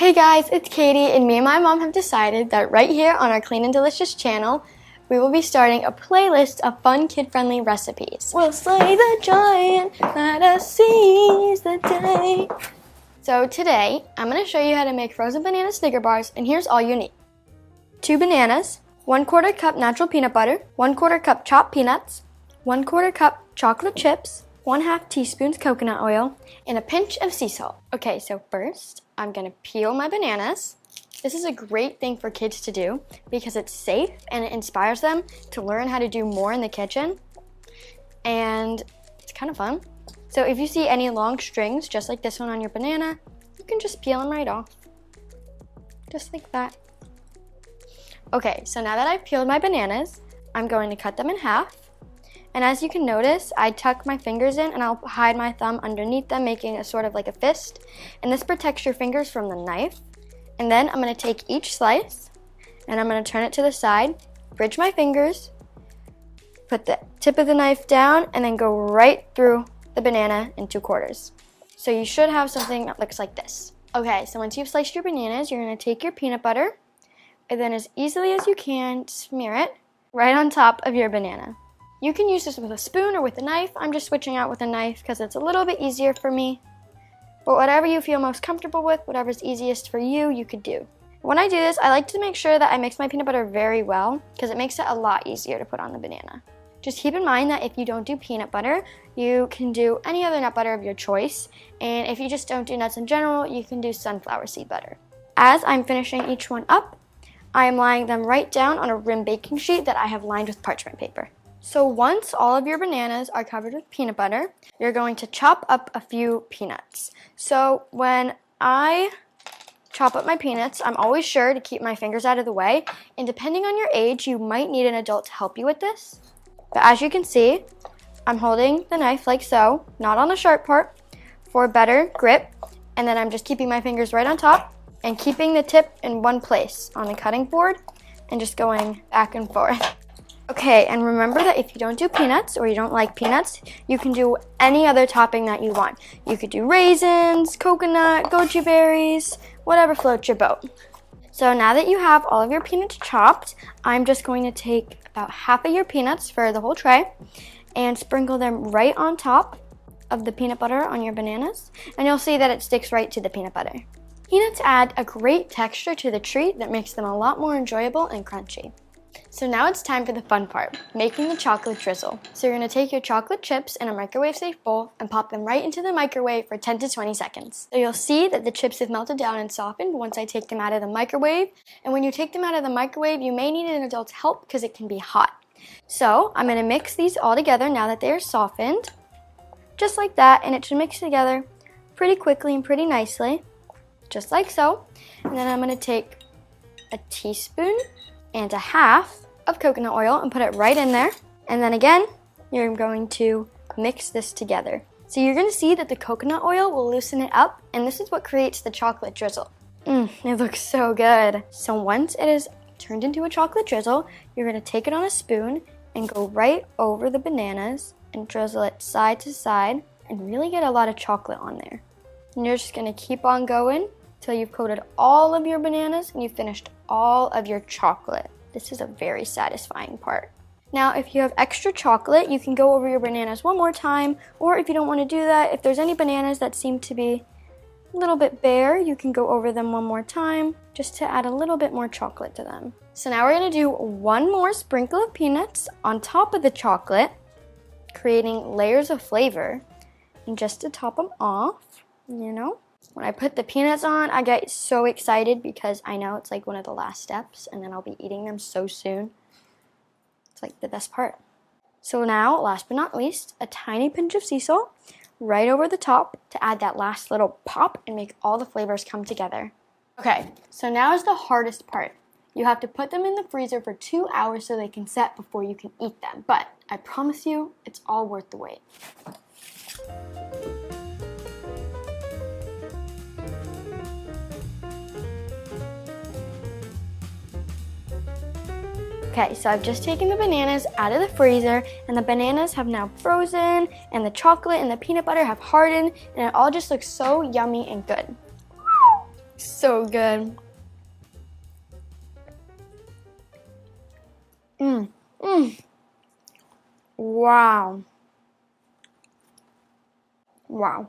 Hey guys, it's Katie, and me and my mom have decided that right here on our Clean and Delicious channel, we will be starting a playlist of fun kid-friendly recipes. We'll slay the giant, let us seize the day. So today, I'm going to show you how to make frozen banana Snicker bars, and here's all you need. 2 bananas, 1/4 cup natural peanut butter, 1/4 cup chopped peanuts, 1/4 cup chocolate chips, 1/2 teaspoon coconut oil, and a pinch of sea salt. Okay, so first, I'm gonna peel my bananas. This is a great thing for kids to do because it's safe and it inspires them to learn how to do more in the kitchen. And it's kind of fun. So if you see any long strings, just like this one on your banana, you can just peel them right off. Just like that. Okay, so now that I've peeled my bananas, I'm going to cut them in half. And as you can notice, I tuck my fingers in and I'll hide my thumb underneath them, making a sort of like a fist. And this protects your fingers from the knife. And then I'm gonna take each slice and I'm gonna turn it to the side, bridge my fingers, put the tip of the knife down, and then go right through the banana in 2/4. So you should have something that looks like this. Okay, so once you've sliced your bananas, you're gonna take your peanut butter and then as easily as you can, smear it right on top of your banana. You can use this with a spoon or with a knife. I'm just switching out with a knife because it's a little bit easier for me. But whatever you feel most comfortable with, whatever's easiest for you, you could do. When I do this, I like to make sure that I mix my peanut butter very well because it makes it a lot easier to put on the banana. Just keep in mind that if you don't do peanut butter, you can do any other nut butter of your choice. And if you just don't do nuts in general, you can do sunflower seed butter. As I'm finishing each one up, I am laying them right down on a rim baking sheet that I have lined with parchment paper. So once all of your bananas are covered with peanut butter, you're going to chop up a few peanuts. So when I chop up my peanuts, I'm always sure to keep my fingers out of the way. And depending on your age, you might need an adult to help you with this. But as you can see, I'm holding the knife like so, not on the sharp part, for better grip. And then I'm just keeping my fingers right on top and keeping the tip in one place on the cutting board and just going back and forth. Okay, and remember that if you don't do peanuts or you don't like peanuts, you can do any other topping that you want. You could do raisins, coconut, goji berries, whatever floats your boat. So now that you have all of your peanuts chopped, I'm just going to take about half of your peanuts for the whole tray and sprinkle them right on top of the peanut butter on your bananas, and you'll see that it sticks right to the peanut butter. Peanuts add a great texture to the treat that makes them a lot more enjoyable and crunchy. So now it's time for the fun part, making the chocolate drizzle. So you're going to take your chocolate chips in a microwave-safe bowl and pop them right into the microwave for 10 to 20 seconds. So you'll see that the chips have melted down and softened once I take them out of the microwave. And when you take them out of the microwave, you may need an adult's help because it can be hot. So I'm going to mix these all together now that they are softened, just like that, and it should mix together pretty quickly and pretty nicely, just like so. And then I'm going to take a teaspoon and a half of coconut oil and put it right in there. And then again, you're going to mix this together. So you're going to see that the coconut oil will loosen it up, and this is what creates the chocolate drizzle. It looks so good. So once it is turned into a chocolate drizzle, you're going to take it on a spoon and go right over the bananas and drizzle it side to side and really get a lot of chocolate on there. And you're just going to keep on going till you've coated all of your bananas and you've finished all of your chocolate. This is a very satisfying part. Now, if you have extra chocolate, you can go over your bananas one more time, or if you don't want to do that, if there's any bananas that seem to be a little bit bare, you can go over them one more time just to add a little bit more chocolate to them. So now we're going to do one more sprinkle of peanuts on top of the chocolate, creating layers of flavor, and just to top them off, you know. When I put the peanuts on, I get so excited because I know it's like one of the last steps and then I'll be eating them so soon. It's like the best part. So now, last but not least, a tiny pinch of sea salt right over the top to add that last little pop and make all the flavors come together. Okay, so now is the hardest part. You have to put them in the freezer for 2 hours so they can set before you can eat them. But I promise you, it's all worth the wait. Okay, so I've just taken the bananas out of the freezer, and the bananas have now frozen, and the chocolate and the peanut butter have hardened, and it all just looks so yummy and good. so good. Wow. Wow.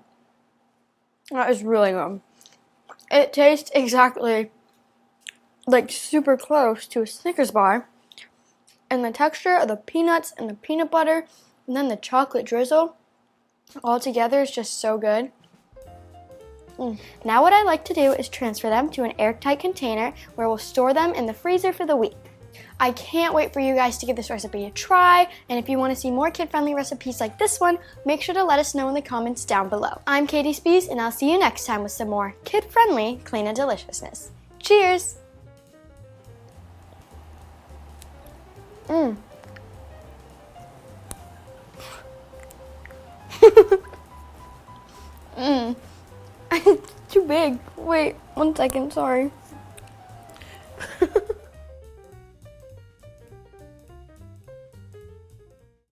That is really good. It tastes exactly like super close to a Snickers bar. And the texture of the peanuts and the peanut butter and then the chocolate drizzle all together is just so good. Now what I like to do is transfer them to an airtight container where we'll store them in the freezer for the week. I can't wait for you guys to give this recipe a try, and if you want to see more kid-friendly recipes like this one, make sure to let us know in the comments down below. I'm Katie Spees, and I'll see you next time with some more kid-friendly clean and deliciousness. Cheers! It's too big. Wait, 1 second, sorry.